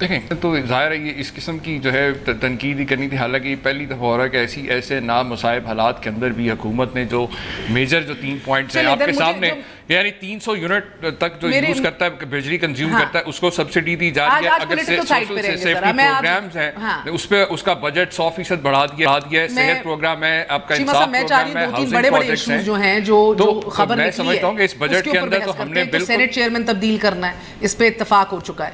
دیکھیں تو ظاہر ہے یہ اس قسم کی جو ہے تنقید ہی کرنی تھی، حالانکہ یہ پہلی دفعہ ہو رہا ہے کہ ایسے نامصائب حالات کے اندر بھی حکومت نے جو میجر جو 3 پوائنٹس ہیں آپ کے سامنے، یعنی 300 یونٹ تک جو یوز کرتا ہے بجلی کنزیوم کرتا ہے اس کو سبسڈی دی جا رہی ہے، اگر سیفٹی پروگرامز ہیں اس پہ اس کا بجٹ 100% بڑھا دیا ہے، صحت پروگرام ہے، آپ کا انصاف پروگرام ہے، ہاؤسنگ پروجیکٹس ہیں جو ہیں جو خبر میں سمجھتا ہوں کہ اس بجٹ کے اندر تو ہم نے بالکل سینٹ چیئرمین تبدیل کرنا ہے، اس پہ اتفاق ہو چکا ہے.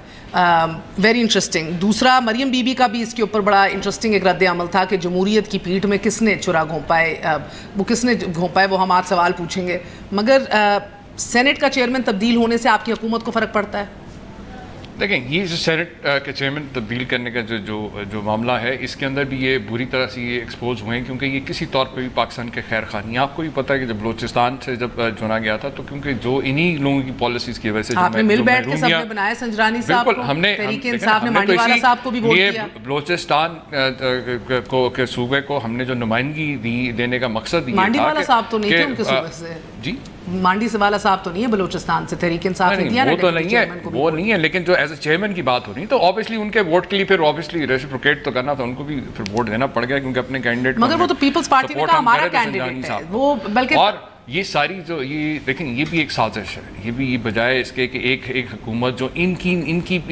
Very interesting. دوسرا مریم بی بی کا بھی اس کے اوپر بڑا انٹرسٹنگ ایک رد عمل تھا کہ جمہوریت کی پیٹھ میں کس نے چرا گھونپا ہے، وہ کس نے گھونپا ہے وہ ہم آج سوال پوچھیں گے، مگر سینٹ کا چیئرمین تبدیل ہونے سے آپ کی حکومت کو فرق پڑتا ہے؟ دیکھیں یہ جو سینٹ کے چیئرمین تبدیل کرنے کا جو معاملہ ہے اس کے اندر بھی یہ بری طرح سے یہ ایکسپوز ہوئے ہیں، کیونکہ یہ کسی طور پہ بھی پاکستان کے خیر خواہ نہیں. آپ کو بھی پتہ ہے کہ جب بلوچستان سے جب چنا گیا تھا تو کیونکہ جو انہی لوگوں کی پالیسیز کی وجہ سے آپ نے مل بیٹھ کے سب نے بنایا، سنجرانی صاحب کو، تحریک انصاف نے مانڈی والا صاحب کو بھی ووٹ دیا. بلوچستان کے صوبے کو ہم نے جو نمائندگی دینے کا مقصد یہ تھا، مانڈی والا صاحب تو نہیں تھے ان کے صوبے سے، جی مانڈی سے والا صاحب تو نہیں ہے بلوچستان سے، تحریک انصاف نے دیا نا، وہ نہیں ہے، لیکن جو ایز اے چیئرمین کی بات ہو رہی تو آبویسلی ان کے ووٹ کے لیے پھر آبویسلی ریسپروکیٹ تو کرنا تھا، ان کو بھی پھر ووٹ دینا پڑ گیا کیونکہ اپنے کینڈیڈیٹ، مگر وہ تو پیپلز پارٹی نے کہا ہمارا کینڈیڈیٹ ہے وہ، بلکہ اور یہ ساری جو یہ دیکھیں یہ بھی ایک سازش ہے، یہ بھی بجائے اس کے کہ ایک حکومت جو ان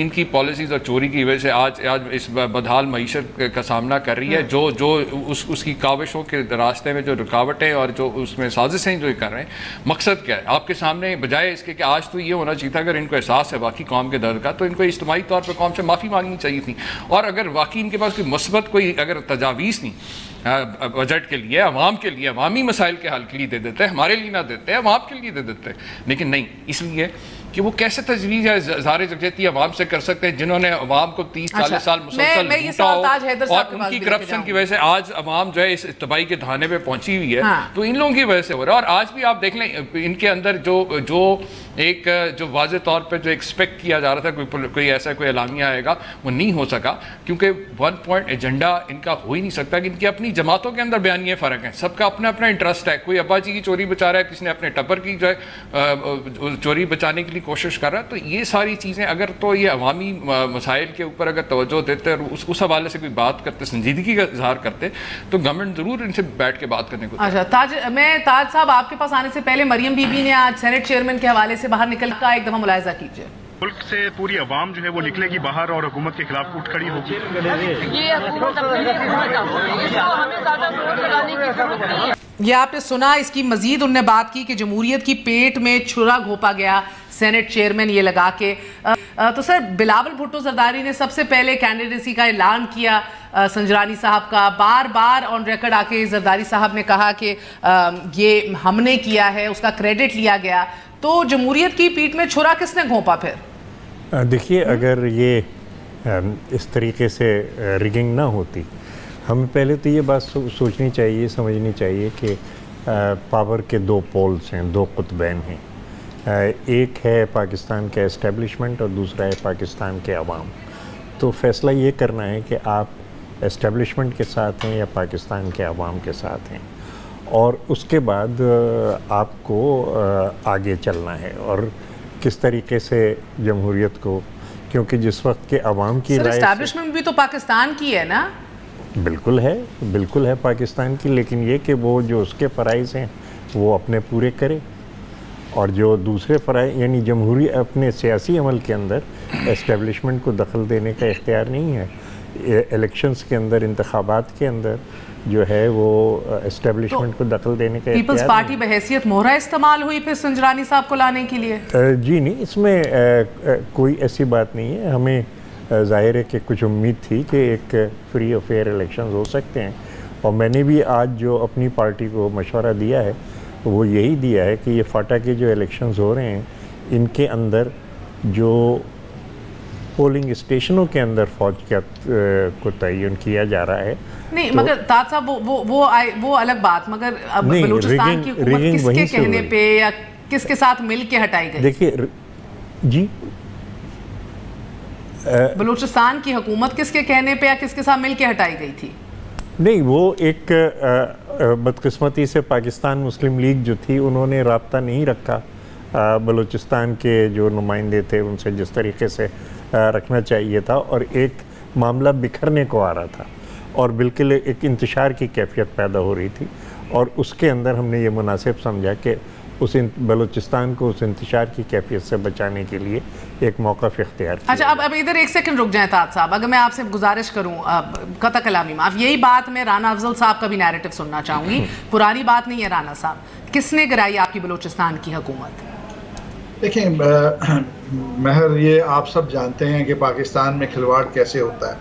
کی پالیسیز اور چوری کی وجہ سے آج اس بدحال معیشت کا سامنا کر رہی ہے، جو اس کی کاوشوں کے راستے میں جو رکاوٹیں اور جو اس میں سازشیں جو کر رہے ہیں، مقصد کیا ہے آپ کے سامنے، بجائے اس کے کہ آج تو یہ ہونا چاہیے تھا اگر ان کو احساس ہے واقعی قوم کے درد کا تو ان کو اجتماعی طور پر قوم سے معافی مانگنی چاہیے تھی، اور اگر واقعی ان کے پاس کوئی مثبت کوئی اگر تجاویز نہیں بجٹ کے لیے، عوام کے لیے، عوامی مسائل کے حل کے لیے دے دیتے ہیں، ہمارے لیے نہ دیتے ہیں، عوام کے لیے دے دیتے ہیں، لیکن نہیں، اس لیے کہ وہ کیسے تجویز ہے اظہار یکجہتی عوام سے کر سکتے ہیں جنہوں نے عوام کو 30-40 سال مسلسل لوٹا ہو اور ان کی کرپشن کی وجہ سے آج عوام جو ہے اس تباہی کے دھانے پہ پہنچی ہوئی ہے، تو ان لوگوں کی وجہ سے ہو رہا ہے. اور آج بھی آپ دیکھ لیں ان کے اندر جو واضح طور پہ جو ایکسپیکٹ کیا جا رہا تھا کوئی ایسا کوئی اعلامیہ آئے گا، وہ نہیں ہو سکا، کیونکہ 1 پوائنٹ ایجنڈا ان کا ہو ہی نہیں سکتا، کہ ان کی اپنی جماعتوں کے اندر بیانیے فرق ہیں، سب کا اپنا اپنا انٹرسٹ ہے، کوئی ابا جی کی چوری بچا رہا ہے، کسی نے اپنے ٹبر کی جو ہے چوری بچانے کے لیے کوشش کر رہا ہے. تو یہ ساری چیزیں اگر تو یہ عوامی مسائل کے اوپر اگر توجہ دیتے اور اس حوالے سے کوئی بات کرتے، سنجیدگی کا اظہار کرتے، تو گورنمنٹ ضرور ان سے بیٹھ کے بات کرنے کو. اچھا تاج صاحب آپ کے پاس آنے سے پہلے مریم بی بی نے آج سینٹ چیئرمین کے حوالے سے باہر نکل کا ایک دفعہ ملاحظہ کیجیے. ملک سے پوری عوام جو ہے وہ نکلے گی باہر اور حکومت کے خلاف اٹھ کھڑی ہوگی. یہ آپ نے سنا، اس کی مزید انہوں نے بات کی کہ جمہوریت کی پیٹ میں چھرا گھونپا گیا سینٹ چیئرمین یہ لگا کے. تو سر بلاول بھٹو زرداری نے سب سے پہلے کینڈیڈیسی کا اعلان کیا سنجرانی صاحب کا، بار آن ریکارڈ آ کے زرداری صاحب نے کہا کہ یہ ہم نے کیا ہے، اس کا کریڈٹ لیا گیا. تو جمہوریت کی پیٹ میں چھرا کس نے گھونپا پھر؟ دیکھیے اگر یہ اس طریقے سے ریگنگ نہ ہوتی، ہمیں پہلے تو یہ بات سوچنی چاہیے، سمجھنی چاہیے کہ پاور کے 2 پولز ہیں، 2 قطبین ہیں. ایک ہے پاکستان کے اسٹیبلشمنٹ اور دوسرا ہے پاکستان کے عوام. تو فیصلہ یہ کرنا ہے کہ آپ اسٹیبلشمنٹ کے ساتھ ہیں یا پاکستان کے عوام کے ساتھ ہیں، اور اس کے بعد آپ کو آگے چلنا ہے اور کس طریقے سے جمہوریت کو، کیونکہ جس وقت کے عوام کی رائے، اسٹیبلشمنٹ بھی تو پاکستان کی ہے نا؟ بالکل ہے پاکستان کی، لیکن یہ کہ وہ جو اس کے فرائض ہیں وہ اپنے پورے کرے، اور جو دوسرے فرائض یعنی جمہوری اپنے سیاسی عمل کے اندر اسٹیبلشمنٹ کو دخل دینے کا اختیار نہیں ہے. الیکشنز کے اندر، انتخابات کے اندر جو ہے وہ اسٹیبلشمنٹ کو دخل دینے کا پیپلز پارٹی بحیثیت مہرہ استعمال ہوئی پھر سنجرانی صاحب کو لانے کے لیے؟ جی نہیں، اس میں کوئی ایسی بات نہیں ہے. ہمیں ظاہر ہے کہ کچھ امید تھی کہ ایک فری اور فیئر الیکشنز ہو سکتے ہیں، اور میں نے بھی آج جو اپنی پارٹی کو مشورہ دیا ہے وہ یہی دیا ہے کہ یہ فاٹا کے جو الیکشنز ہو رہے ہیں ان کے اندر جو پولنگ اسٹیشنوں کے اندر فوج کو تعین کیا جا رہا ہے. نہیں مگر تاج صاحب وہ الگ بات، مگر بلوچستان کی حکومت کس کے کہنے پہ یا کس کے ساتھ مل کے ہٹائی گئی؟ دیکھیے جی، بلوچستان کی حکومت کس کے کہنے پہ یا کس کے ساتھ مل کے ہٹائی گئی تھی؟ نہیں، وہ ایک بدقسمتی سے پاکستان مسلم لیگ جو تھی انہوں نے رابطہ نہیں رکھا بلوچستان کے جو نمائندے تھے ان سے، جس طریقے سے رکھنا چاہیے تھا، اور ایک معاملہ بکھرنے کو آ رہا تھا اور بالکل ایک انتشار کی کیفیت پیدا ہو رہی تھی، اور اس کے اندر ہم نے یہ مناسب سمجھا کہ اس بلوچستان کو اس انتشار کی کیفیت سے بچانے کے لیے ایک موقف اختیار کیا۔ اچھا، اب ادھر ایک سیکنڈ رک جائیں طاہر صاحب، اگر میں آپ سے گزارش کروں، قطع کلامی معاف، یہی بات میں رانا افضل صاحب کا بھی نیریٹو سننا چاہوں گی، پرانی بات نہیں ہے رانا صاحب، کس نے گرائی آپ کی بلوچستان کی حکومت؟ دیکھیں مہر، یہ آپ سب جانتے ہیں کہ پاکستان میں کھلواڑ کیسے ہوتا ہے،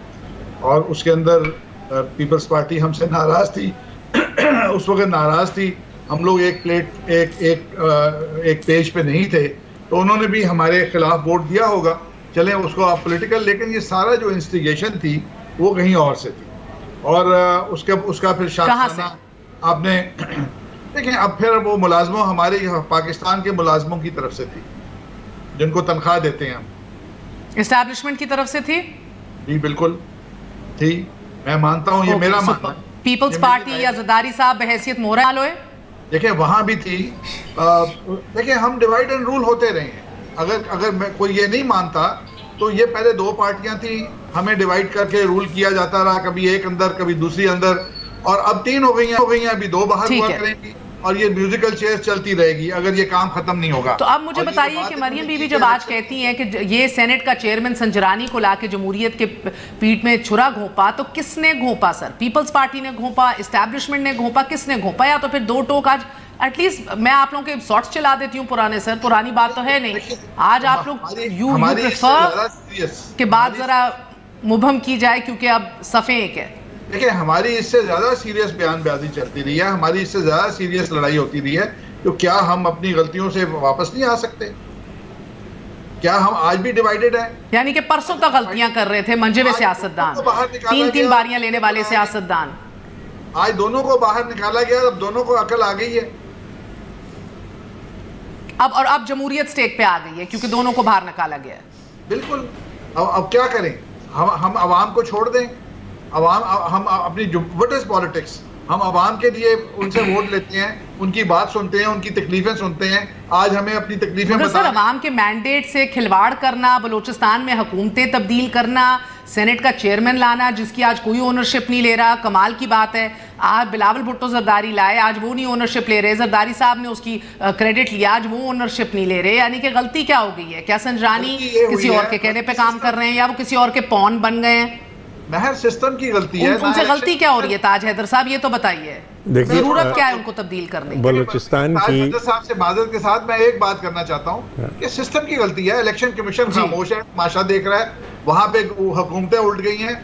اور اس کے اندر پیپلز پارٹی ہم سے ناراض تھی، اس وقت ناراض تھی، ہم لوگ ایک پیج پہ نہیں تھے، تو انہوں نے بھی ہمارے خلاف ووٹ دیا ہوگا، چلیں اس کو آپ پولیٹیکل، لیکن یہ سارا جو انسٹیگیشن تھی وہ کہیں اور سے تھی، اور اس کا پھر شاخسانہ آپ نے دیکھیں، اب پھر وہ ملازموں ہمارے پاکستان کے ملازموں کی طرف سے تھی، جن کو تنخواہ دیتے ہیں ہم، اسٹیبلشمنٹ کی طرف سے تھی؟ جی بالکل تھی، میں مانتا ہوں، یہ میرا ماننا ہے۔ پیپلز پارٹی یا زرداری صاحب بحیثیت مورا حال ہوئے؟ دیکھیں وہاں بھی تھی، دیکھیں ہم ڈیوائیڈ اینڈ رول ہوتے رہے ہیں، اگر کوئی یہ نہیں مانتا تو یہ پہلے دو پارٹیاں تھیں، ہمیں ڈیوائیڈ کر کے رول کیا جاتا رہا، کبھی ایک اندر کبھی دوسری اندر، اور اب 3 ہو گئی ہیں، ابھی 2 باہر ہوا کریں گی، اور یہ میوزیکل چیئر چلتی رہے گی اگر یہ کام ختم نہیں ہوگا۔ تو اب مجھے بتائیے کہ مریم بی بی جب آج کہتی ہیں کہ یہ سینٹ کا چیئرمین سنجرانی کو لا کے جمہوریت کے پیٹ میں چھرا گھونپا، تو کس نے گھونپا سر؟ پیپلز پارٹی نے گھونپا، اسٹیبلشمنٹ نے گھونپا، کس نے گھونپا؟ یا تو پھر دو ٹوک آج ایٹ لیسٹ میں آپ لوگوں کے شارٹس چلا دیتی ہوں پرانے سر، پرانی بات تو ہے نہیں، آج آپ لوگ یو پریفر کہ بات ذرا مبہم کی جائے کیونکہ اب صفیں ایک ہے۔ دیکھیں ہماری اس سے زیادہ سیریس بیان بازی چلتی رہی ہے، ہماری اس سے زیادہ سیریس لڑائی ہوتی رہی ہے، تو کیا ہم اپنی غلطیوں سے واپس نہیں آ سکتے؟ کیا ہم آج بھی ڈیوائیڈڈ ہیں؟ یعنی کہ پرسوں تک غلطیاں کر رہے تھے منجے ہوئے سیاستدان، 3 باریاں لینے والے سیاستدان، آج دونوں کو باہر نکالا گیا، اب دونوں کو عقل آ گئی ہے، اب جمہوریت سٹیک پہ آ گئی ہے کیونکہ دونوں کو باہر نکالا گیا ہے۔ بالکل، اب کیا کریں؟ ہم عوام کو چھوڑ دیں؟ ہم اپنی وٹ از پالیٹکس، ہم عوام کے لیے ان سے ووٹ لیتے ہیں، ان کی بات سنتے ہیں، ان کی تکلیفیں سنتے ہیں، آج ہمیں اپنی تکلیفیں مگر سر عوام کے مینڈیٹ سے کھلواڑ کرنا، بلوچستان میں حکومتیں تبدیل کرنا، سینٹ کا چیئرمین لانا جس کی آج کوئی اونرشپ نہیں لے رہا، کمال کی بات ہے، آج بلاول بھٹو زرداری لائے، آج وہ نہیں اونرشپ لے رہے، زرداری صاحب نے اس کی کریڈٹ لیا، آج وہ اونرشپ نہیں لے رہے، یعنی کہ غلطی کیا ہو گئی ہے؟ کیا سنجرانی کسی اور کے کہنے پہ کام کر رہے ہیں یا وہ کسی اور کے پون بن گئے ہیں؟ مہر سسٹم کی غلطی ہے، ان سے غلطی کیا ہو رہی ہے تاج حیدر صاحب، یہ تو بتائیے، ضرورت کیا ہے ان کو تبدیل کرنے کی؟ بلوچستان کی تاج حیدر صاحب سے معذرت کے ساتھ میں ایک بات کرنا چاہتا ہوں کہ سسٹم کی غلطی ہے، الیکشن کمیشن خاموش ہے، تماشا دیکھ رہا ہے، وہاں پہ حکومتیں الٹ گئی ہیں،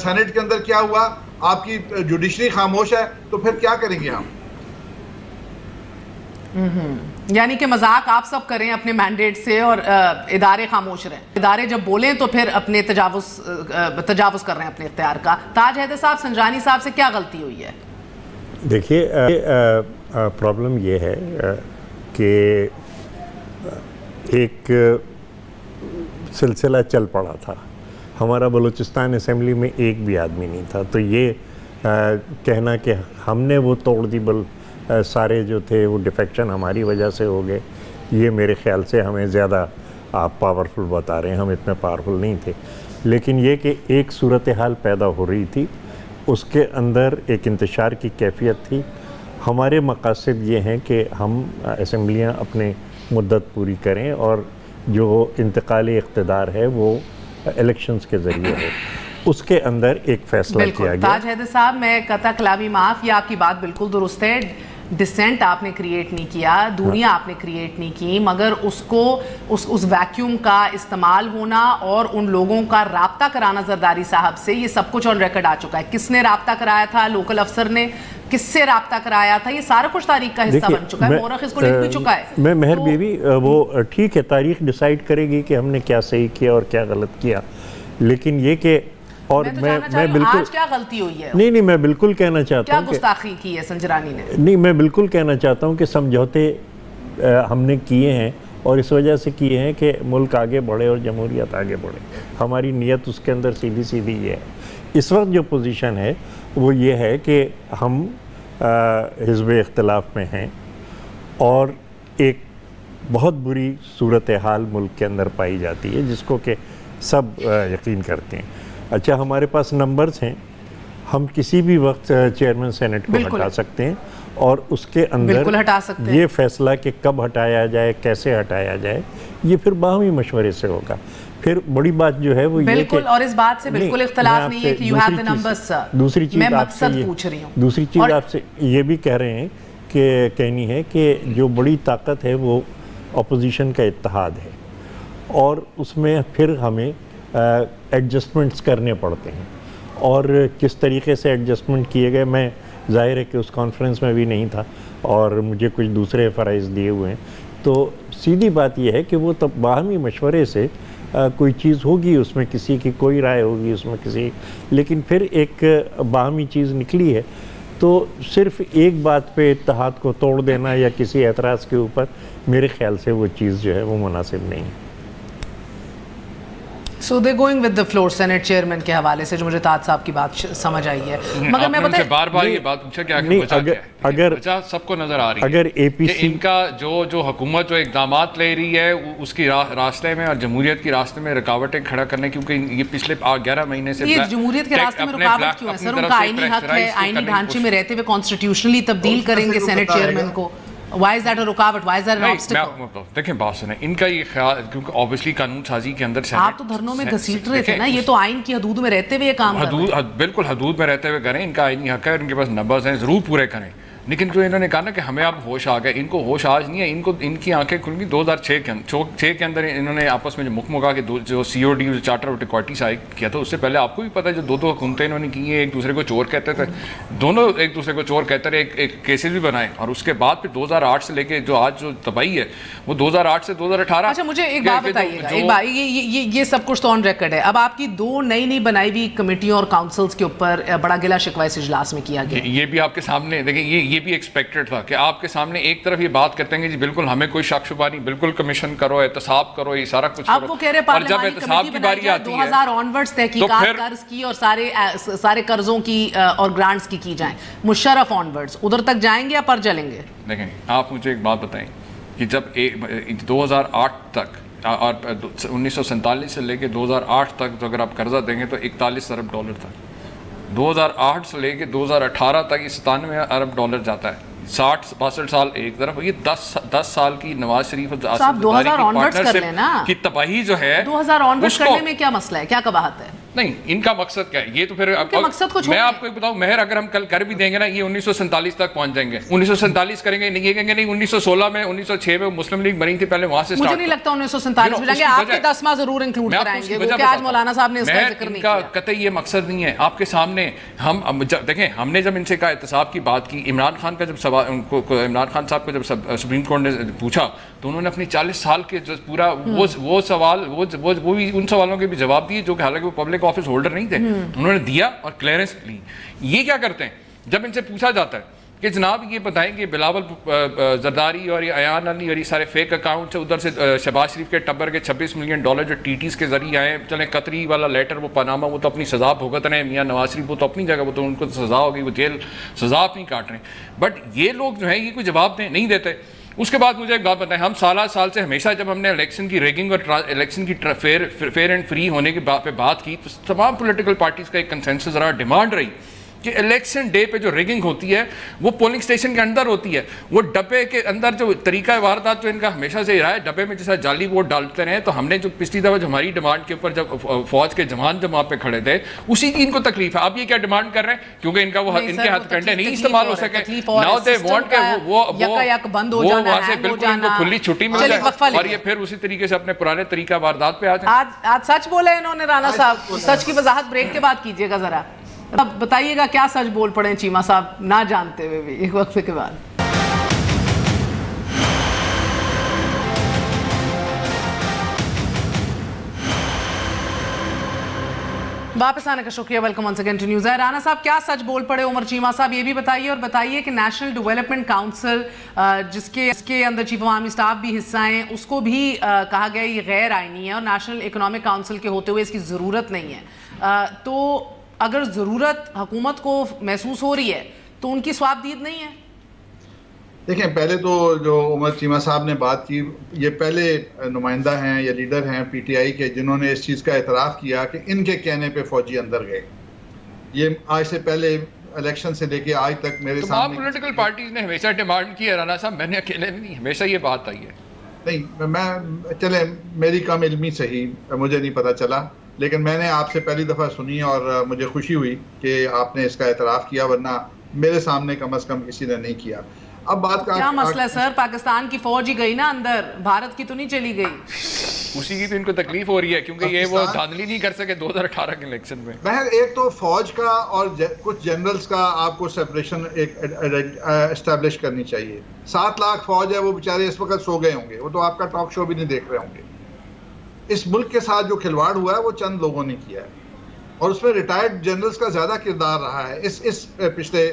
سینٹ کے اندر کیا ہوا، آپ کی جوڈیشری خاموش ہے، تو پھر کیا کریں گے ہم؟ یعنی کہ مذاق آپ سب کریں اپنے مینڈیٹ سے اور ادارے خاموش رہیں، ادارے جب بولیں تو پھر اپنے تجاوز کر رہے ہیں اپنے اختیار کا۔ تاج حیدر صاحب، سنجرانی صاحب سے کیا غلطی ہوئی ہے؟ دیکھیے پرابلم یہ ہے کہ ایک سلسلہ چل پڑا تھا، ہمارا بلوچستان اسمبلی میں ایک بھی آدمی نہیں تھا، تو یہ کہنا کہ ہم نے وہ توڑ دی، سارے جو تھے وہ ڈیفیکشن ہماری وجہ سے ہو گئے، یہ میرے خیال سے ہمیں زیادہ آپ پاورفل بتا رہے ہیں، ہم اتنے پاورفل نہیں تھے، لیکن یہ کہ ایک صورتحال پیدا ہو رہی تھی، اس کے اندر ایک انتشار کی کیفیت تھی۔ ہمارے مقاصد یہ ہیں کہ ہم اسمبلیاں اپنے مدت پوری کریں اور جو انتقالی اقتدار ہے وہ الیکشنز کے ذریعے ہے، اس کے اندر ایک فیصلہ کیا گیا۔ تاج حیدر صاحب، میں قطع کلامی معاف، یہ آپ کی بات بالکل درست ہے، ڈسینٹ آپ نے کریٹ نہیں کیا، دوریاں آپ نے کریٹ نہیں کی، مگر اس ویکیوم کا استعمال ہونا اور ان لوگوں کا رابطہ کرانا زرداری صاحب سے، یہ سب کچھ آن ریکارڈ آ چکا ہے۔ کس نے رابطہ کرایا تھا؟ لوکل افسر نے کس سے رابطہ کرایا تھا؟ یہ سارا کچھ تاریخ کا حصہ بن چکا ہے، مورخ اس کو لکھ بھی چکا ہے۔ میں مہر بیوی، وہ ٹھیک ہے، تاریخ ڈیسائیڈ کرے گی کہ ہم نے کیا صحیح کیا اور کیا غلط کیا، لیکن یہ کہ اور میں بالکل آج کیا غلطی ہوئی ہے؟ نہیں میں بالکل کہنا چاہتا ہوں کیا گستاخی کی ہے سنجرانی نے؟ نہیں، میں بالکل کہنا چاہتا ہوں کہ سمجھوتے ہم نے کیے ہیں اور اس وجہ سے کیے ہیں کہ ملک آگے بڑھے اور جمہوریت آگے بڑھے، ہماری نیت اس کے اندر سیدھی یہ ہے۔ اس وقت جو پوزیشن ہے وہ یہ ہے کہ ہم حزب اختلاف میں ہیں اور ایک بہت بری صورتحال ملک کے اندر پائی جاتی ہے جس کو کہ سب یقین کرتے ہیں. اچھا ہمارے پاس نمبرز ہیں, ہم کسی بھی وقت چیئرمین سینٹ کو ہٹا سکتے ہیں اور اس کے اندر یہ فیصلہ کہ کب ہٹایا جائے, کیسے ہٹایا جائے, یہ پھر باہمی مشورے سے ہوگا. پھر بڑی بات جو ہے وہ یہ کہ اور اس بات سے بالکل اختلاف نہیں ہے کہ you have the numbers sir. دوسری چیز آپ سے یہ بھی کہہ رہے ہیں کہ کہنی ہے کہ جو بڑی طاقت ہے وہ اپوزیشن کا اتحاد ہے, اور اس میں پھر ہمیں ایڈجسٹمنٹس کرنے پڑتے ہیں. اور کس طریقے سے ایڈجسٹمنٹ کیے گئے, میں ظاہر ہے کہ اس کانفرنس میں بھی نہیں تھا اور مجھے کچھ دوسرے فرائض دیے ہوئے ہیں, تو سیدھی بات یہ ہے کہ وہ تب باہمی مشورے سے کوئی چیز ہوگی, اس میں کسی کی کوئی رائے ہوگی, اس میں کسی, لیکن پھر ایک باہمی چیز نکلی ہے. تو صرف ایک بات پہ اتحاد کو توڑ دینا یا کسی اعتراض کے اوپر میرے خیال سے وہ چیز جو ہے وہ مناسب نہیں ہے. So they're going with the floor, Senate Chairman کے حوالے سے جو مجھے تاج صاحب کی بات سمجھ آئی ہے. مگر میں بتائیں بار بار یہ بات پوچھا کہ اگر سب کو نظر آ رہی ہے اگر اے پی سی ان کا جو حکومت جو اقدامات لے رہی ہے اس کی راستے میں اور جمہوریت کی راستے میں رکاوٹیں کھڑا کرنے, کیونکہ یہ پچھلے 11 مہینے سے یہ جمہوریت کے راستے میں رکاوٹ کیوں ہے سر؟ ان کا آئینی حق ہے, آئینی ڈھانچے میں رہتے ہوئے کانسٹیٹیوشنلی تبدیل کریں گے سینٹ چیئرمین کو. Why is that a رکاوٹ? Why is that an obstacle? دیکھیں بات سنیں, ان کا یہ خیال, کیونکہ obviously قانون سازی کے اندر آپ تو دھرنوں میں گھسیٹ رہے تھے نا, یہ تو آئین کی حدود میں رہتے ہوئے یہ کام کر رہے ہیں. بالکل حدود میں رہتے ہوئے کریں, ان کا آئینی حق ہے, ان کے پاس نمبرز ہیں, ضرور پورے کریں. لیکن جو انہوں نے کہا نا کہ ہمیں اب ہوش آ گئے, ان کو ہوش آج نہیں ہے, ان کی آنکھیں کھل گئی 2006 کے اندر. انہوں نے آپس میں جو مکا کہ جو سی او ڈی چارٹر آف ڈیکوائٹی سے کیا تھا, اس سے پہلے آپ کو بھی پتہ ہے جو دو حکومتیں انہوں نے کی ہیں, ایک دوسرے کو چور کہتے تھے, دونوں ایک دوسرے کو چور کہتے رہے, ایک کیسز بھی بنائے, اور اس کے بعد پھر 2008 سے لے کے جو آج جو تباہی ہے وہ 2008 سے 2018. اچھا مجھے ایک بات بتائیے گا, ایک بات, یہ سب کچھ تو آن ریکارڈ ہے. اب آپ کی 2 نئی بنائی ہوئی کمیٹیوں اور کاؤنسلز کے اوپر بڑا گلا شکوہ اس اجلاس میں کیا گیا. یہ بھی آپ کے سامنے دیکھیں, یہ بھی ایکسپیکٹڈ کہ آپ کے سامنے ایک طرف یہ بات کرتے ہیں کہ جی بالکل ہمیں کوئی شک شبہ نہیں, بالکل کمیشن کرو, احتساب کرو, یہ سارا کچھ کرو. اور جب احتساب کی باری آتی ہے 2000 آنورڈز تحقیقات قرض کی اور سارے قرضوں کی اور گرانٹس کی جائیں, مشرف آنورڈز ادھر تک جائیں گے یا پر چلیں گے؟ دیکھیں آپ مجھے ایک بات بتائیں کہ جب 2008 تک اور 1947 سے لے کے 2008 تک تو اگر آپ قرضہ دیں گے تو $41 ارب تھا. 2008 سے لے کے 2018 تک یہ $97 ارب جاتا ہے. 60-62 سال ایک طرف, یہ 10 سال کی نواز شریف کی تباہی جو ہے. 2000 آنورڈز کرنے میں کیا مسئلہ ہے, کیا قباحت ہے؟ نہیں, ان کا مقصد کیا ہے یہ تو پھر میں آپ کو بتاؤں, مہر اگر ہم کل کر بھی دیں گے نا, یہ 1947 تک پہنچ جائیں گے. 1947 کریں گے, یہ کہیں گے نہیں 1916 میں 1906 میں مسلم لیگ بنی تھی, پہلے وہاں سے مجھے نہیں لگتا 1947 میں جائیں گے. آپ کے 10 ضرور انکلوڈ کرائیں گے کیونکہ آج مولانا صاحب نے اس کا ذکر نہیں کیا. قطعی یہ مقصد نہیں ہے. آپ کے سامنے ہم دیکھیں, ہم نے جب ان سے کہا احتساب کی بات کی, عمران خان کا جب عمران خان صاحب کو جب سپریم کورٹ نے پوچھا تو انہوں نے اپنی 40 سال کے جو پورا وہ سوال وہ بھی ان سوالوں کے بھی جواب دیے جو کہ حالانکہ وہ پبلک آفس ہولڈر نہیں تھے, انہوں نے دیا اور کلیئرنس لی. یہ کیا کرتے ہیں جب ان سے پوچھا جاتا ہے کہ جناب یہ بتائیں کہ بلاول زرداری اور یہ ایان علی اور یہ سارے فیک اکاؤنٹ سے, ادھر سے شہباز شریف کے ٹبر کے $26 ملین جو ٹی ٹیز کے ذریعے آئے, چلیں قطری والا لیٹر وہ پاناما وہ تو اپنی سزا بھگت رہے ہیں, میاں نواز شریف وہ تو اپنی جگہ, وہ تو ان کو سزا ہوگی, وہ جیل سزا اپنی کاٹ رہے ہیں, بٹ یہ لوگ جو ہیں یہ کوئی جواب نہیں دیتے. اس کے بعد مجھے ایک بات بتائیں, ہم سال سے ہمیشہ جب ہم نے الیکشن کی ریگنگ اور الیکشن کی فیئر اینڈ فری ہونے کی پہ بات کی تو تمام پولیٹیکل پارٹیز کا ایک کنسنسس رہا, ڈیمانڈ رہی کہ الیکشن ڈے پہ جو ریگنگ ہوتی ہے وہ پولنگ سٹیشن کے اندر ہوتی ہے, وہ ڈبے کے اندر جو طریقہ واردات جو ان کا ہمیشہ سے رہا ہے, ڈبے میں جیسا جعلی ووٹ ڈالتے رہے. تو ہم نے جو پچھلی دفعہ جو ہماری ڈیمانڈ کے اوپر جب فوج کے جوان جب وہاں پہ کھڑے تھے اسی کی ان کو تکلیف ہے. اب یہ کیا ڈیمانڈ کر رہے ہیں کیونکہ ان کا وہ ان کے ہاتھ کنڈے نہیں استعمال ہو سکے, ناؤ دے وانٹ کہ وہ وہاں سے بالکل ان کو کھلی چھٹی مل جائے اور یہ پھر اسی طریقے سے اپنے پرانے طریقہ واردات پہ آ جائیں. آج سچ بولے انہوں نے رانا صاحب, سچ کی وضاحت بریک کے بعد کیجیے گا ذرا. اب بتائیے گا کیا سچ بول پڑے چیمہ صاحب نہ جانتے ہوئے بھی ایک وقفے کے بعد. واپس آنے کا شکریہ, welcome once again to news. Rana صاحب کیا سچ بول پڑے عمر چیمہ صاحب, یہ بھی بتائیے, اور بتائیے کہ نیشنل ڈیولپمنٹ کاؤنسل جس کے اندر چیف عوامی اسٹاف بھی حصہ ہیں, اس کو بھی کہا گیا یہ غیر آئینی ہے اور نیشنل اکنامک کاؤنسل کے ہوتے ہوئے اس کی ضرورت نہیں ہے. تو اگر ضرورت حکومت کو محسوس ہو رہی ہے تو ان کی ثواب دید نہیں ہے؟ دیکھیں پہلے تو جو عمر چیمہ صاحب نے بات کی، یہ پہلے نمائندہ ہیں یا لیڈر ہیں پی ٹی آئی کے جنہوں نے اس چیز کا اعتراف کیا کہ ان کے کہنے پہ فوجی اندر گئے. یہ آج سے پہلے الیکشن سے لے کے آج تک میرے سامنے پولیٹیکل پارٹیز نے ہمیشہ ڈیمانڈ کی ہے رانا صاحب، میں نے اکیلے نہیں، ہمیشہ یہ بات آئی ہے. نہیں، میں چلے میری کم علمی صحیح، مجھے نہیں پتا چلا، لیکن میں نے آپ سے پہلی دفعہ سنی اور مجھے خوشی ہوئی کہ آپ نے اس کا اعتراف کیا، ورنہ میرے سامنے کم از کم کسی نے نہیں کیا. اب بات کا کیا مسئلہ ہے سر؟ پاکستان کی فوج ہی گئی نا اندر، بھارت کی تو نہیں چلی گئی. اسی کی تو ان کو تکلیف ہو رہی ہے کیونکہ یہ وہ دھاندلی نہیں کر سکے 2018 کے الیکشن میں. بہر ایک تو فوج کا اور کچھ جنرلز کا آپ کو سیپریشن اسٹیبلش کرنی چاہیے. 7 لاکھ فوج ہے، وہ بیچارے اس وقت سو گئے ہوں گے، وہ تو آپ کا ٹاک شو بھی نہیں دیکھ رہے ہوں گے. اس ملک کے ساتھ جو کھلواڑ ہوا ہے وہ چند لوگوں نے کیا ہے، اور اس میں ریٹائرڈ جنرلز کا زیادہ کردار رہا ہے. اس پچھلے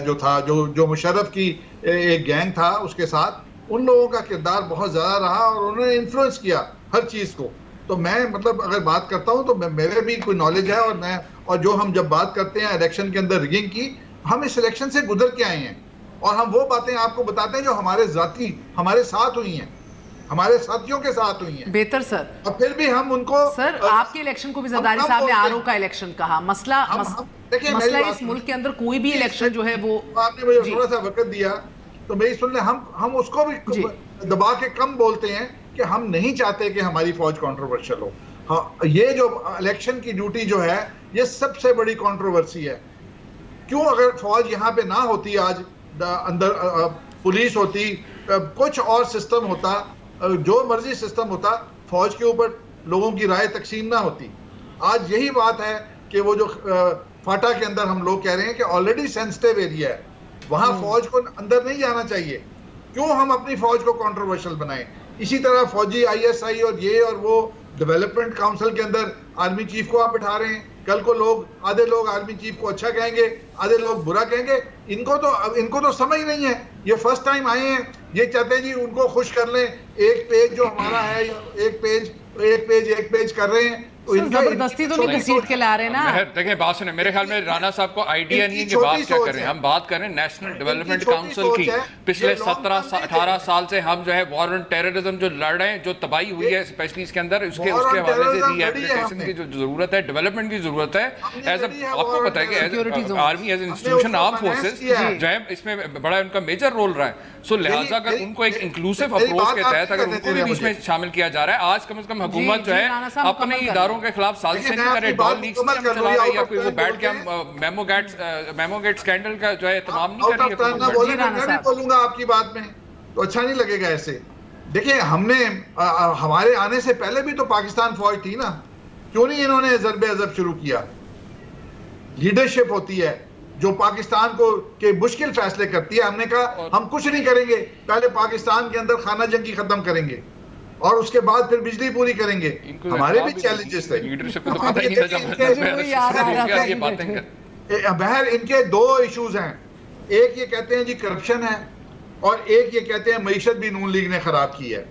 جو تھا جو مشرف کی ایک گینگ تھا اس کے ساتھ، ان لوگوں کا کردار بہت زیادہ رہا اور انہوں نے انفلوئنس کیا ہر چیز کو. تو میں مطلب اگر بات کرتا ہوں تو میرے بھی کوئی نالج ہے، اور جو ہم جب بات کرتے ہیں الیکشن کے اندر ریگنگ کی، ہم اس الیکشن سے گزر کے آئے ہیں اور ہم وہ باتیں آپ کو بتاتے ہیں جو ہمارے ساتھ ہوئی ہیں، ہمارے ساتھیوں کے ساتھ ہوئی ہیں. بہتر سر. اور پھر بھی ہم ان کو سر آپ کے الیکشن کو بھی زرداری صاحب نے آر او کا الیکشن کہا. مسئلہ اس ملک کے اندر کوئی بھی الیکشن جو ہے وہ، آپ نے مجھے تھوڑا سا وقت دیا تو میری سن لیں، ہم اس کو بھی دبا کے کم بولتے ہیں کہ ہم نہیں چاہتے کہ ہماری فوج کنٹروورشل ہو. یہ جو الیکشن کی ڈیوٹی جو ہے یہ سب سے بڑی کنٹروورسی ہے. کیوں اگر فوج یہاں پہ نہ ہوتی، آج اندر پولیس ہوتی، کچھ اور سسٹم ہوتا، جو مرضی سسٹم ہوتا، فوج کے اوپر لوگوں کی رائے تقسیم نہ ہوتی. آج یہی بات ہے کہ وہ جو فاٹا کے اندر ہم لوگ کہہ رہے ہیں کہ آلریڈی سینسٹیو ایریا ہے، وہاں فوج کو اندر نہیں جانا چاہیے. کیوں ہم اپنی فوج کو کنٹروورشل بنائیں؟ اسی طرح فوجی آئی ایس آئی اور یہ اور وہ ڈیولپمنٹ کاؤنسل کے اندر آرمی چیف کو آپ بٹھا رہے ہیں. کل کو آدھے لوگ آرمی چیف کو اچھا کہیں گے، آدھے لوگ برا کہیں گے. ان کو تو سمجھ نہیں ہے. یہ فرسٹ ٹائم آئے ہیں، یہ چاہتے ہیں جی ان کو خوش کر لیں. ایک پیج جو ہمارا ہے، ایک پیج کر رہے ہیں. زبردستی تو نہیں گھسیٹ کے لا رہے نا. دیکھیں بات سنیں، میرے خیال میں رانا صاحب کو آئیڈیا نہیں ہے کہ بات کیا کر رہے ہیں. ہم بات کر رہے ہیں نیشنل ڈیولپمنٹ کاؤنسل کی. پچھلے 17-18 سال سے ہم جو ہے وار آن ٹیررزم جو لڑ رہے ہیں، جو تباہی ہوئی ہے اسپیشلی اس کے اندر، اس کے حوالے سے ری ہیبلیٹیشن کی جو ضرورت ہے، ڈیولپمنٹ کی ضرورت ہے. آپ کو پتہ ہے کہ army as institution, arm forces جو ہے اس میں بڑا ان کا میجر رول رہا ہے. سو لہٰذا اگر ان کو ایک انکلوسیو اپروچ کے تحت اگر ان کو بھی بیچ میں شامل کیا جا رہا ہے، آج کم از کم حکومت جو ہے اپنے اداروں کے خلاف سازشیں نہیں کرے، ڈال لیکس نہیں چلا رہا ہے، یا کوئی وہ بیٹھ کے ہم میمو گیٹ سکینڈل کا جو ہے اہتمام نہیں کر رہی ہے. میں بھی بولوں گا آپ کی بات میں تو اچھا نہیں لگے گا ایسے. دیکھیں ہمارے آنے سے پہلے بھی تو پاکستان فوج تھی نا. کیوں نہیں انہوں نے ضرب عضب شروع کیا؟ لیڈرشپ ہوتی ہے جو پاکستان کو کہ مشکل فیصلے کرتی ہے. ہم نے کہا ہم کچھ نہیں کریں گے، پہلے پاکستان کے اندر خانہ جنگی ختم کریں گے اور اس کے بعد پھر بجلی پوری کریں گے. ہمارے بھی چیلنجز تھے. بہر ان کے 2 ایشوز ہیں. ایک یہ کہتے ہیں جی کرپشن ہے، اور ایک یہ کہتے ہیں معیشت بھی نون لیگ نے خراب کی ہے.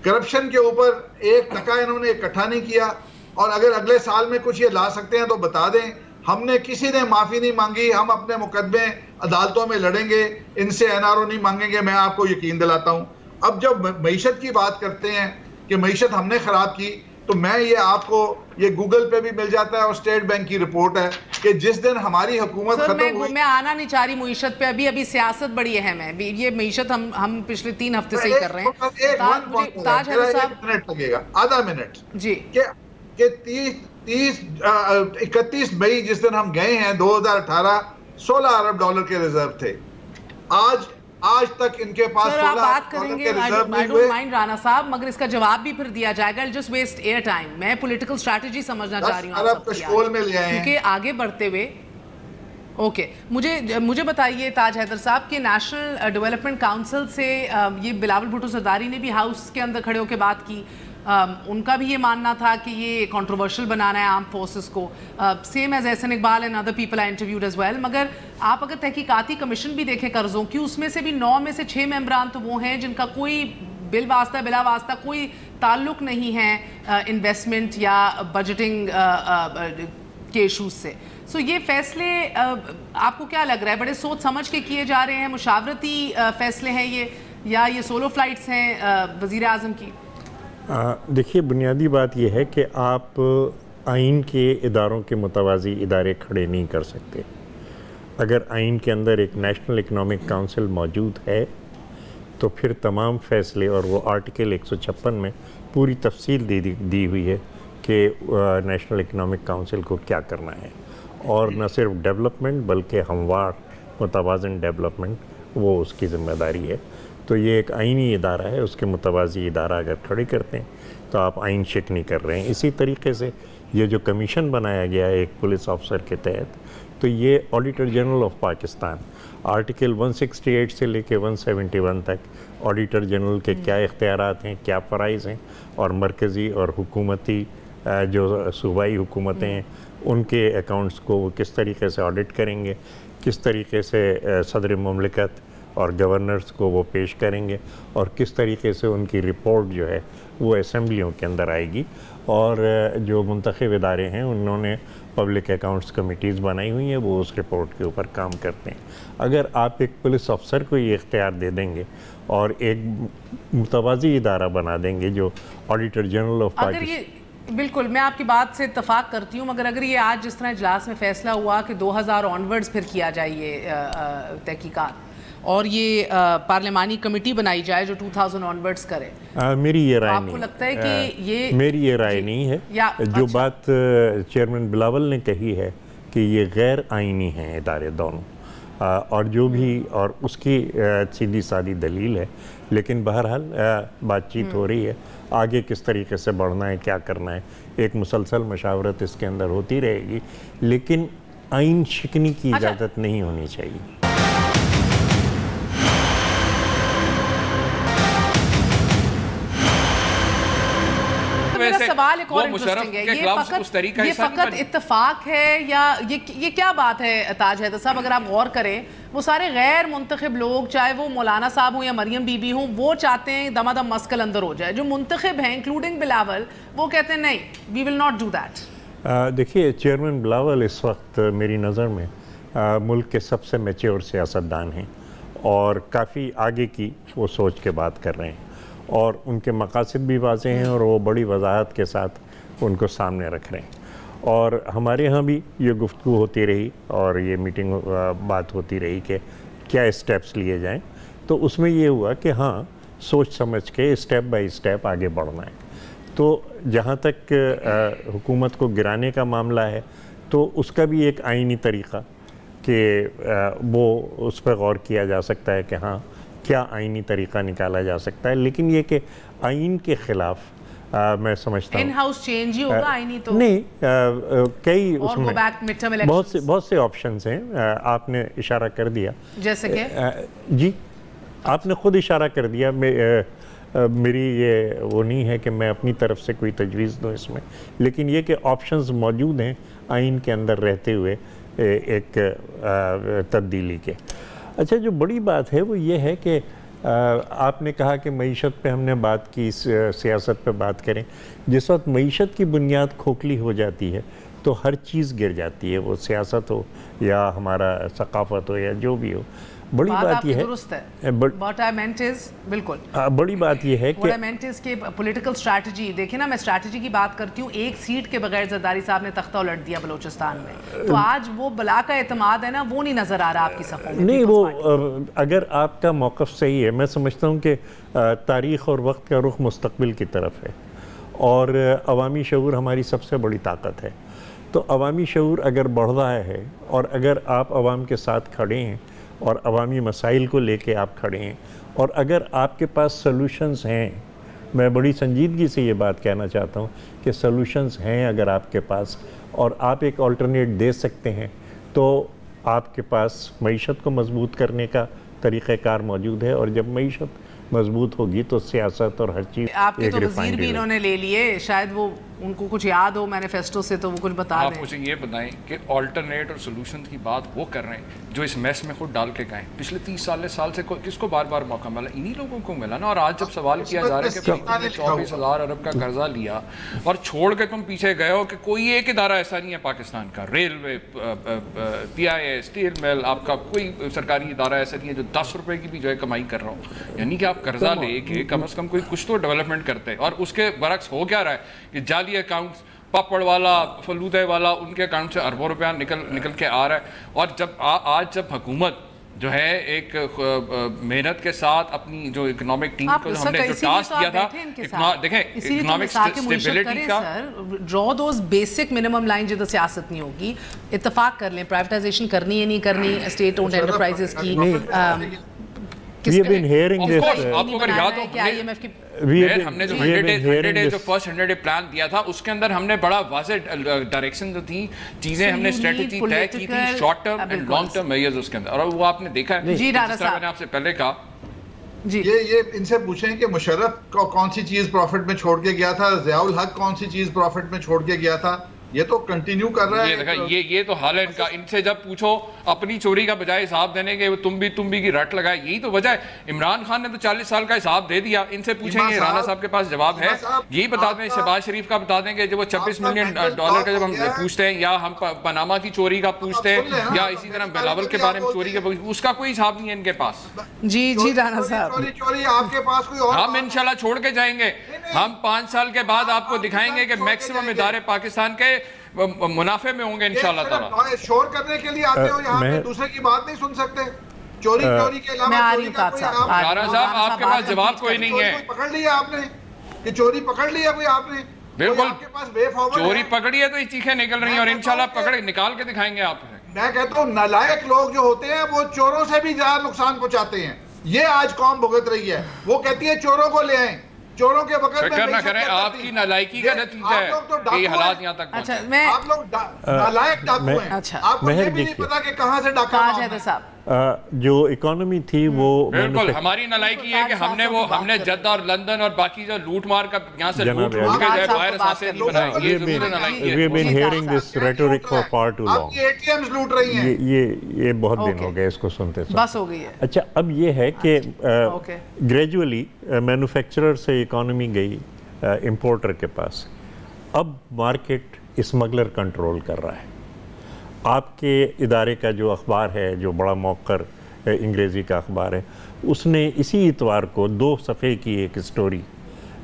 کرپشن کے اوپر 1 ٹکا انہوں نے اکٹھا نہیں کیا، اور اگر اگلے سال میں کچھ یہ لا سکتے ہیں تو بتا دیں. ہم نے کسی نے معافی نہیں مانگی. ہم اپنے مقدمے عدالتوں میں لڑیں گے، ان سے این آر او نہیں مانگیں گے، میں آپ کو یقین دلاتا ہوں. اب جب معیشت کی بات کرتے ہیں کہ معیشت ہم نے خراب کی، تو میں یہ آپ کو یہ گوگل پہ بھی مل جاتا ہے اور اسٹیٹ بینک کی رپورٹ ہے کہ جس دن ہماری حکومت ختم ہوئی. میں آنا نہیں چاہ رہی معیشت پہ. ابھی سیاست بڑی اہم ہے. یہ معیشت ہم پچھلے 3 ہفتے سے ہی کر رہے ہیں. تاج حیدر صاحب منٹ لگے گا، آدھا منٹ جی. کہ 31 مئی جس دن ہم گئے ہیں 2018، $16 ارب کے ریزرو تھے. آج تک ان کے پاس 16 بات کریں گے. I don't mind رانا صاحب، مگر اس کا جواب بھی پھر دیا جائے گا. just waste air time. میں پولیٹیکل اسٹریٹجی سمجھنا چاہ رہی ہوں کیونکہ آگے بڑھتے ہوئے. اوکے، مجھے بتائیے تاج حیدر صاحب کہ نیشنل ڈیولپمنٹ کاؤنسل سے یہ بلاول بھٹو زرداری نے بھی ہاؤس کے اندر کھڑے ہو کے بات کی. ان کا بھی یہ ماننا تھا کہ یہ کنٹروورشل بنانا ہے آرم فورسز کو. Same as Ahsan Iqbal and other people I interviewed as well. مگر آپ اگر تحقیقاتی کمیشن بھی دیکھیں قرضوں کی، اس میں سے بھی 9 میں سے 6 ممبران تو وہ ہیں جن کا کوئی بلا واسطہ کوئی تعلق نہیں ہے انویسٹمنٹ یا بجٹنگ کے ایشوز سے. سو یہ فیصلے آپ کو کیا لگ رہا ہے بڑے سوچ سمجھ کے کیے جا رہے ہیں, مشاورتی فیصلے ہیں یہ سولو فلائٹس ہیں وزیر اعظم کی؟ دیکھیے بنیادی بات یہ ہے کہ آپ آئین کے اداروں کے متوازی ادارے کھڑے نہیں کر سکتے. اگر آئین کے اندر ایک نیشنل اکنامک کونسل موجود ہے تو پھر تمام فیصلے, اور وہ آرٹیکل 156 میں پوری تفصیل دی ہوئی ہے کہ نیشنل اکنامک کونسل کو کیا کرنا ہے, اور نہ صرف ڈیولپمنٹ بلکہ ہموار متوازن ڈیولپمنٹ وہ اس کی ذمہ داری ہے. تو یہ ایک آئینی ادارہ ہے, اس کے متوازی ادارہ اگر کھڑے کرتے ہیں تو آپ آئین شکنی کر رہے ہیں. اسی طریقے سے یہ جو کمیشن بنایا گیا ہے ایک پولیس افسر کے تحت, تو یہ auditor general of Pakistan article 168 سے لے کے 171 تک آڈیٹر جنرل کے کیا اختیارات ہیں, کیا فرائض ہیں, اور مرکزی اور حکومتی جو صوبائی حکومتیں ہیں ان کے اکاؤنٹس کو وہ کس طریقے سے آڈٹ کریں گے, کس طریقے سے صدر مملکت اور گورنرز کو وہ پیش کریں گے, اور کس طریقے سے ان کی رپورٹ جو ہے وہ اسمبلیوں کے اندر آئے گی. اور جو منتخب ادارے ہیں انہوں نے پبلک اکاؤنٹس کمیٹیز بنائی ہوئی ہیں, وہ اس رپورٹ کے اوپر کام کرتے ہیں. اگر آپ ایک پولیس افسر کو یہ اختیار دے دیں گے اور ایک متوازی ادارہ بنا دیں گے جو آڈیٹر جنرل آف پاکستان, بالکل میں آپ کی بات سے اتفاق کرتی ہوں, مگر اگر یہ آج جس طرح اجلاس میں فیصلہ ہوا کہ 2000 آنورڈز پھر کیا جائے یہ تحقیقات, اور یہ پارلیمانی کمیٹی بنائی جائے جو 2000 آنورڈز کرے, میری یہ رائے آپ نہیں کو لگتا ہے کہ یہ میری یہ رائے نہیں ہے. جو بات چیئرمین بلاول نے کہی ہے کہ یہ غیر آئینی ہیں ادارے دونوں, اور جو بھی اور اس کی سیدھی سادی دلیل ہے, لیکن بہرحال بات چیت ہو رہی ہے آگے کس طریقے سے بڑھنا ہے, کیا کرنا ہے. ایک مسلسل مشاورت اس کے اندر ہوتی رہے گی, لیکن آئین شکنی کی اجازت نہیں ہونی چاہیے. میرا سوال ایک اور انٹرسٹنگ ہے, یہ فقط اتفاق ہے یا یہ کیا بات ہے تاج حیدر صاحب؟ اگر آپ غور کریں وہ سارے غیر منتخب لوگ, چاہے وہ مولانا صاحب ہوں یا مریم بی بی ہوں, وہ چاہتے ہیں دمادم مسک اندر ہو جائے. جو منتخب ہیں انکلوڈنگ بلاول, وہ کہتے ہیں نہیں, وی ول ناٹ ڈو دیٹ. دیکھیے چیئرمین بلاول اس وقت میری نظر میں ملک کے سب سے میچور سیاستدان ہیں, اور کافی آگے کی وہ سوچ کے بات کر رہے ہیں, اور ان کے مقاصد بھی واضح ہیں اور وہ بڑی وضاحت کے ساتھ ان کو سامنے رکھ رہے ہیں. اور ہمارے ہاں بھی یہ گفتگو ہوتی رہی اور یہ میٹنگ بات ہوتی رہی کہ کیا اسٹیپس لیے جائیں, تو اس میں یہ ہوا کہ ہاں سوچ سمجھ کے اسٹیپ بائی اسٹیپ آگے بڑھنا ہے. تو جہاں تک حکومت کو گرانے کا معاملہ ہے تو اس کا بھی ایک آئینی طریقہ کہ وہ اس پہ غور کیا جا سکتا ہے کہ ہاں کیا آئینی طریقہ نکالا جا سکتا ہے. لیکن یہ کہ آئین کے خلاف میں سمجھتا ہوں ان ہاؤس چینج ہی ہوگا, آئینی تو نہیں, کئی اس میں بہت سے آپشنز ہیں. آپ نے اشارہ کر دیا, جیسے کہ جی آپ نے خود اشارہ کر دیا. میری یہ وہ نہیں ہے کہ میں اپنی طرف سے کوئی تجویز دوں اس میں, لیکن یہ کہ آپشنز موجود ہیں آئین کے اندر رہتے ہوئے ایک تبدیلی کے. اچھا, جو بڑی بات ہے وہ یہ ہے کہ آپ نے کہا کہ معیشت پہ ہم نے بات کی, سیاست پہ بات کریں. جس وقت معیشت کی بنیاد کھوکھلی ہو جاتی ہے تو ہر چیز گر جاتی ہے, وہ سیاست ہو یا ہمارا ثقافت ہو یا جو بھی ہو. بڑی بات یہ ہے, بالکل بڑی بات یہ ہے کہ پولیٹیکل اسٹریٹجی دیکھیں نا, میں اسٹریٹجی کی بات کرتی ہوں, ایک سیٹ کے بغیر زرداری صاحب نے تختہ الٹ دیا بلوچستان میں, تو آج وہ بلا کا اعتماد ہے نا, وہ نہیں نظر آ رہا آپ کی صفوں میں. نہیں, وہ اگر آپ کا موقف صحیح ہے, میں سمجھتا ہوں کہ تاریخ اور وقت کا رخ مستقبل کی طرف ہے, اور عوامی شعور ہماری سب سے بڑی طاقت ہے. تو عوامی شعور اگر بڑھ رہا ہے اور اگر آپ عوام کے ساتھ کھڑے ہیں اور عوامی مسائل کو لے کے آپ کھڑے ہیں, اور اگر آپ کے پاس سلوشنز ہیں, میں بڑی سنجیدگی سے یہ بات کہنا چاہتا ہوں کہ سلوشنز ہیں اگر آپ کے پاس, اور آپ ایک آلٹرنیٹ دے سکتے ہیں, تو آپ کے پاس معیشت کو مضبوط کرنے کا طریقہ کار موجود ہے. اور جب معیشت مضبوط ہوگی تو سیاست اور ہر چیز. آپ کے تو وزیر بھی انہوں نے لے لیے, شاید وہ ان کو کچھ یاد ہو مینیفیسٹو سے تو وہ کچھ بتا دیں. آپ مجھے یہ بتائیں کہ آلٹرنیٹ اور سولوشن کی بات وہ کر رہے ہیں جو اس میس میں خود ڈال کے گئے. پچھلے 30 سال سے کس کو بار بار موقع ملا؟ انہی لوگوں کو ملا نا. اور آج جب سوال کیا جا رہا ہے کہ 24,000 ارب کا قرضہ لیا اور چھوڑ کے تم پیچھے گئے ہو کہ کوئی ایک ادارہ ایسا نہیں ہے پاکستان کا, ریلوے, PIA, اسٹیل مل, آپ کا کوئی سرکاری ادارہ ایسا نہیں ہے جو 10 روپے کی بھی جو ہے کمائی کر رہا ہو. یعنی کہ آپ قرضہ لے کے کم از کم کوئی کچھ تو ڈیولپمنٹ کرتے. اور اس کے برعکس ہو کیا رہا ہے کہ جعلی اکاؤنٹس, پاپڑ والا, فلودے والا, ان کے اکاؤنٹ سے اربوں روپیہ نکل کے آ رہا ہے. اور آج جب حکومت جو ہے ایک محنت کے ساتھ اپنی جو اکنامک ٹیم کو ہم نے جو ٹاسک کیا تھا, دیکھیں اکنامک سٹیبلٹی کا ڈرا دوز بیسک منیمم لائن جدھر سیاست نہیں ہوگی, اتفاق کر لیں پرائیویٹائزیشن کرنی ہے نہیں کرنی اسٹیٹ اونڈ انٹرپرائزز کی. We have been hearing this. آپ کو اگر یاد ہو ہم نے جو 100 ڈے جو فرسٹ 100 ڈے پلان دیا تھا اس کے اندر ہم نے بڑا واضح ڈائریکشن جو تھی چیزیں ہم نے اسٹریٹجی طے کی تھی, short term and long term measures اس کے اندر. اور وہ آپ نے دیکھا ہے جس طرح میں نے آپ سے پہلے کہا. یہ ان سے پوچھیں کہ مشرف کو کون سی چیز پروفٹ میں چھوڑ کے گیا تھا, ضیاء الحق کون سی چیز پروفٹ میں چھوڑ کے گیا تھا. یہ تو کنٹینیو کر رہا ہے. یہ تو حال ہے ان کا. ان سے جب پوچھو اپنی چوری کا بجائے حساب دینے کے تم بھی کی رٹ لگائے, یہی تو وجہ ہے. عمران خان نے تو 40 سال کا حساب دے دیا. ان سے پوچھیں گے, رانا صاحب کے پاس جواب ہے, یہی بتا دیں, شہباز شریف کا بتا دیں کہ جب وہ 26 ملین ڈالر کا جب ہم پوچھتے ہیں, یا ہم پاناما کی چوری کا پوچھتے ہیں, یا اسی طرح بلاول کے بارے میں چوری کا, اس کا کوئی حساب نہیں ہے ان کے پاس. جی رانا صاحب, چوری آپ کے پاس کوئی اور, ہم انشاءاللہ چھوڑ کے جائیں گے. ہم 5 سال کے بعد آپ کو دکھائیں گے کہ میکسیمم ادارے پاکستان کے منافع میں ہوں گے انشاءاللہ تعالی. شور کرنے کے لیے آتے ہو یہاں پہ, دوسرے کی بات نہیں سن سکتے. چوری کے علاوہ چوری کا کوئی رانا صاحب آپ کے پاس جواب کوئی نہیں ہے. پکڑ لیا آپ نے کہ چوری پکڑ لیا کوئی آپ نے؟ بالکل چوری پکڑی ہے تو یہ چیخیں نکل رہی ہیں اور انشاءاللہ نکال کے دکھائیں گے آپ. میں کہتا ہوں نالائق لوگ جو ہوتے ہیں وہ چوروں سے بھی زیادہ نقصان پہنچاتے ہیں. یہ آج قوم بھگت رہی ہے. وہ کہتی ہے چوروں کو لے آئیں, چوروں کے وقت میں فکر نہ کریں, آپ کی نالائکی کا نتیجہ ہے کہ یہ حالات یہاں تک پہنچے. آپ لوگ نالائق ڈاکو ہیں, آپ کو یہ بھی نہیں پتا کہ کہاں سے ڈاکو. جو اکانومی تھی وہ بالکل ہماری نالائکی ہے کہ ہم نے جدہ اور لندن اور باقی جو لوٹ مار کا یہاں سے لوٹ کے جو باہر اساسے نہیں بنائے. یہ ضرور نالائکی ہے. We have been hearing this rhetoric for far too long. آپ کی ATMs لوٹ رہی ہیں. یہ بہت دن ہو گئے اس کو سنتے سنتے. بس ہو گئی ہے. اچھا اب یہ ہے کہ گریجولی مینوفیکچرر سے اکانومی گئی امپورٹر کے پاس. اب مارکیٹ اسمگلر کنٹرول کر رہا ہے. آپ کے ادارے کا جو اخبار ہے, جو بڑا موقر انگریزی کا اخبار ہے, اس نے اسی اتوار کو 2 صفحے کی ایک سٹوری,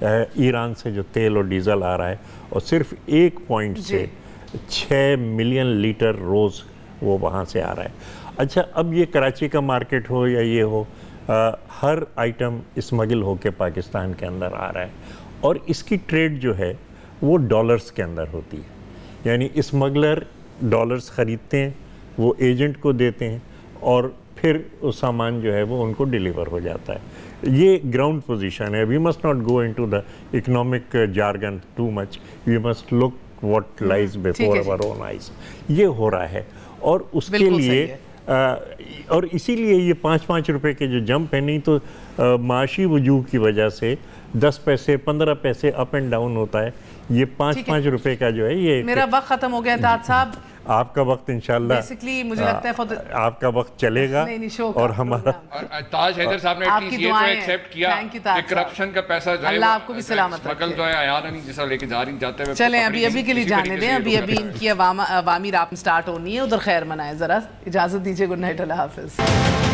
ایران سے جو تیل اور ڈیزل آ رہا ہے اور صرف 1 پوائنٹ سے 6 ملین لیٹر روز وہ وہاں سے آ رہا ہے. اچھا اب یہ کراچی کا مارکیٹ ہو یا یہ ہو, ہر آئٹم اسمگل ہو کے پاکستان کے اندر آ رہا ہے اور اس کی ٹریڈ جو ہے وہ ڈالرز کے اندر ہوتی ہے. یعنی اسمگلر ڈالرز خریدتے ہیں, وہ ایجنٹ کو دیتے ہیں اور پھر وہ سامان جو ہے وہ ان کو ڈیلیور ہو جاتا ہے. یہ گراؤنڈ پوزیشن ہے. We must not go into the economic jargon too much, we must look what lies before our own eyes. یہ ہو رہا ہے اور اس کے لیے اور اسی لیے یہ 5 روپے کے جو جمپ ہے, نہیں تو معاشی وجوہ کی وجہ سے 10 پیسے 15 پیسے اپ اینڈ ڈاؤن ہوتا ہے. یہ 5 روپے کا جو ہے یہ. میرا وقت ختم ہو گیا تھا صاحب. آپ کا وقت انشاءاللہ بیسیکلی مجھے لگتا ہے آپ کا وقت چلے گا اور ہمارا. تاج حیدر صاحب نے ایٹ لیسٹ یہ تو ایکسیپٹ کیا کہ کرپشن کا پیسہ جو ہے اللہ آپ کو بھی سلامت رکھے. مقل جو ہے عیار نہیں جیسا لے کے جاتے ہوئے. چلیں ابھی کے لیے جانے دیں. ابھی ان کی عوامی رات سٹارٹ ہونی ہے, ادھر خیر منائے. ذرا اجازت دیجیے. گڈ نائٹ, اللہ حافظ.